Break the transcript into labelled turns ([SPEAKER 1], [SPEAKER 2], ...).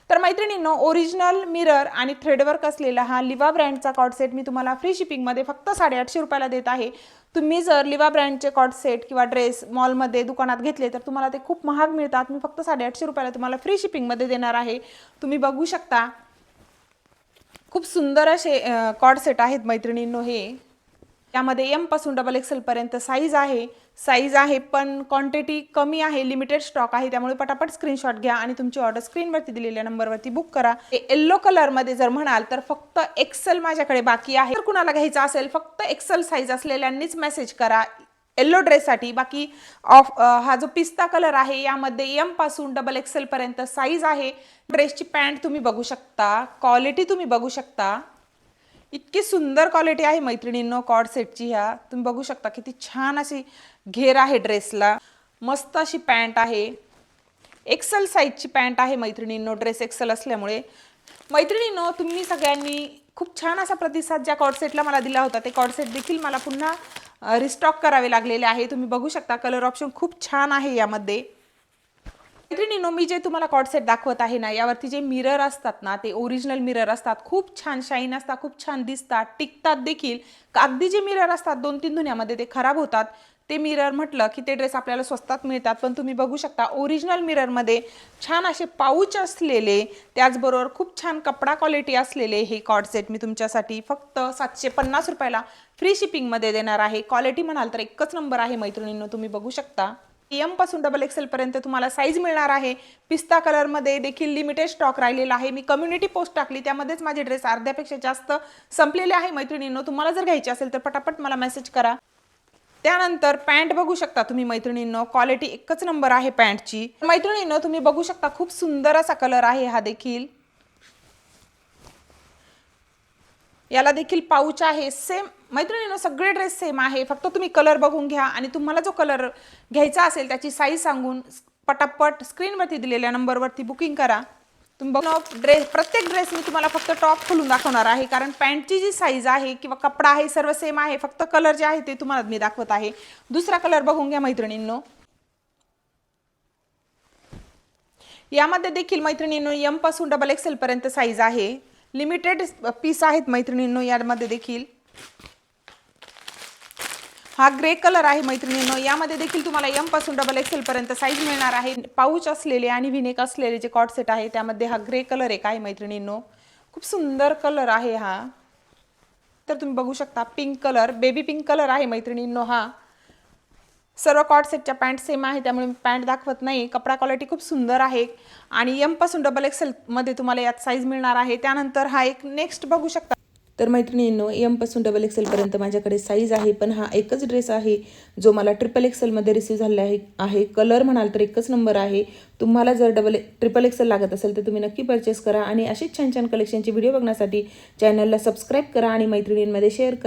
[SPEAKER 1] तर मैत्रिणींनो, original mirror आणि थ्रेडवर्क असलेला हा लिवा ब्रँडचा कॉर्ड सेट मी तुम्हाला फ्री शिपिंगमध्ये फक्त 850 रुपयाला देत आहे। तुम्ही जर लिवा ब्रँडचे कॉर्ड सेट किंवा ड्रेस मॉलमध्ये दुकानात घेतले तर तुम्हाला ते खूप महाग मिळतात। मी फक्त 850 रुपयाला तुम्हाला फ्री शिपिंगमध्ये देणार आहे। तुम्ही बघू शकता खूप सुंदर असे कॉर्ड सेट आहेत मैत्रिणींनो। हे यामध्ये एम पासून डबल एक्सेल पर्यंत साईज आहे पण क्वांटिटी कमी आहे, लिमिटेड स्टॉक आहे, त्यामुळे पटापट स्क्रीनशॉट घ्या आणि तुमची ऑर्डर स्क्रीनवरती दिलेल्या नंबरवरती बुक करा। येलो कलर मध्ये जर म्हणाल तर फक्त एक्सेल माझ्याकडे बाकी आहे। जर कुणाला घ्यायचा असेल फक्त एक्सेल साईज असलेल्यांनीच मेसेज करा येलो ड्रेससाठी। बाकी हा जो पिस्ता कलर आहे यामध्ये एम पासून डबल एक्सेल पर्यंत साईज आहे। ड्रेसची पॅन्ट तुम्ही बघू शकता, क्वालिटी तुम्ही बघू शकता, इतकी सुंदर क्वालिटी आहे मैत्रिणींनो कॉर्ड सेटची। ह्या तुम्ही बघू शकता किती छान अशी घेर आहे ड्रेसला, मस्त अशी पॅन्ट आहे, एक्सेल साईजची पॅन्ट आहे मैत्रिणींनो, ड्रेस एक्सेल असल्यामुळे। मैत्रिणींनो, तुम्ही सगळ्यांनी खूप छान असा प्रतिसाद ज्या कॉर्ड सेटला मला दिला होता ते कॉर्ड सेट देखील मला पुन्हा रिस्टॉक करावे लागलेले आहे। तुम्ही बघू शकता कलर ऑप्शन खूप छान आहे यामध्ये। मैत्रिणींनो, मी जे तुम्हाला कॉर्ड सेट दाखवत आहे ना यावरती जे मिरर असतात ना ते ओरिजिनल मिरर असतात, खूप छान शाईन असतात, खूप छान दिसतात, टिकतात देखील। कागदी जे मिरर असतात 2-3 धुण्यामध्ये ते खराब होतात। ते मिरर म्हटलं की ते ड्रेस आपल्याला स्वस्तात मिळतात, पण तुम्ही बघू शकता ओरिजिनल मिररमध्ये छान असे पाऊच असलेले, त्याचबरोबर खूप छान कपडा क्वालिटी असलेले हे कॉर्ड सेट मी तुमच्यासाठी फक्त 750 रुपयाला फ्री शिपिंगमध्ये देणार आहे। क्वालिटी म्हणाल तर एकच नंबर आहे मैत्रिणींनो, तुम्ही बघू शकता। एम पासून डबल एक्सेल पर्यंत तुम्हाला साईज मिळणार आहे। पिस्ता कलर मध्ये देखील लिमिटेड स्टॉक राहिलेला आहे। मी कम्युनिटी पोस्ट टाकली त्यामध्येच माझे ड्रेस अर्ध्यापेक्षा जास्त संपलेले आहे मैत्रिणींनो। तुम्हाला जर घ्यायचे असेल तर पटापट मला मेसेज करा। त्यानंतर पॅन्ट बघू शकता तुम्ही मैत्रिणींनो, क्वालिटी एकच नंबर आहे पॅन्टची। मैत्रिणींनो, तुम्ही बघू शकता खूप सुंदर असा कलर आहे हा देखील, याला देखील पाऊच आहे। सेम मैत्रिणींनो, सगळे ड्रेस सेम आहे, फक्त तुम्ही कलर बघून घ्या आणि तुम्हाला जो कलर घ्यायचा असेल त्याची साईज सांगून पटापट स्क्रीनवरती दिलेल्या नंबरवरती बुकिंग करा। तुम्ही बघा प्रत्येक ड्रेस मी तुम्हाला फक्त टॉप खोलून दाखवणार आहे, कारण पॅन्टची जी साईज आहे किंवा कपडा आहे सर्व सेम आहे, फक्त कलर जे आहे ते तुम्हाला मी दाखवत आहे। दुसरा कलर बघून घ्या मैत्रिणींनो। यामध्ये देखील मैत्रिणींनो एम पासून डबल एक्सेल पर्यंत साईज आहे, लिमिटेड पीस आहेत मैत्रिणींनो। यामध्ये देखील हा ग्रे कलर आहे मैत्रिणींनो, यामध्ये देखील तुम्हाला एम पासून डबल एक्सेल पर्यंत साईज मिळणार आहे। पाऊच असलेले आणि व्हीनेक असलेले जे कॉर्ड सेट आहे त्यामध्ये हा ग्रे कलर एक आहे मैत्रिणींनो, खूप सुंदर कलर आहे हा। तर तुम्ही बघू शकता pink colour, baby pink colour आहे मैत्रिणींनो हा। सर्व कॉर्ड सेटच्या पॅन्ट सेम आहे त्यामुळे मी पॅन्ट दाखवत नाही। कपडा क्वालिटी खूप सुंदर आहे आणि एम पासून डबल एक्सेल मध्ये तुम्हाला यात साईज मिळणार आहे। त्यानंतर हा एक नेक्स्ट बघू शकता। तर मैत्रिणींनो, एम पासून डबल एक्सेल पर्यंत माझ्याकडे साईज आहे, पण हा एकच ड्रेस आहे जो मला ट्रिपल एक्सेल मध्ये रिसीव झालेला आहे। कलर म्हणाल तर एकच नंबर आहे। तुम्हाला जर ट्रिपल एक्सेल लागत असेल तर तुम्ही नक्की परचेस करा आणि अशीच छान छान कलेक्शनची व्हिडिओ बघण्यासाठी चॅनलला सबस्क्राईब करा आणि मैत्रिणींमध्ये शेअर करा।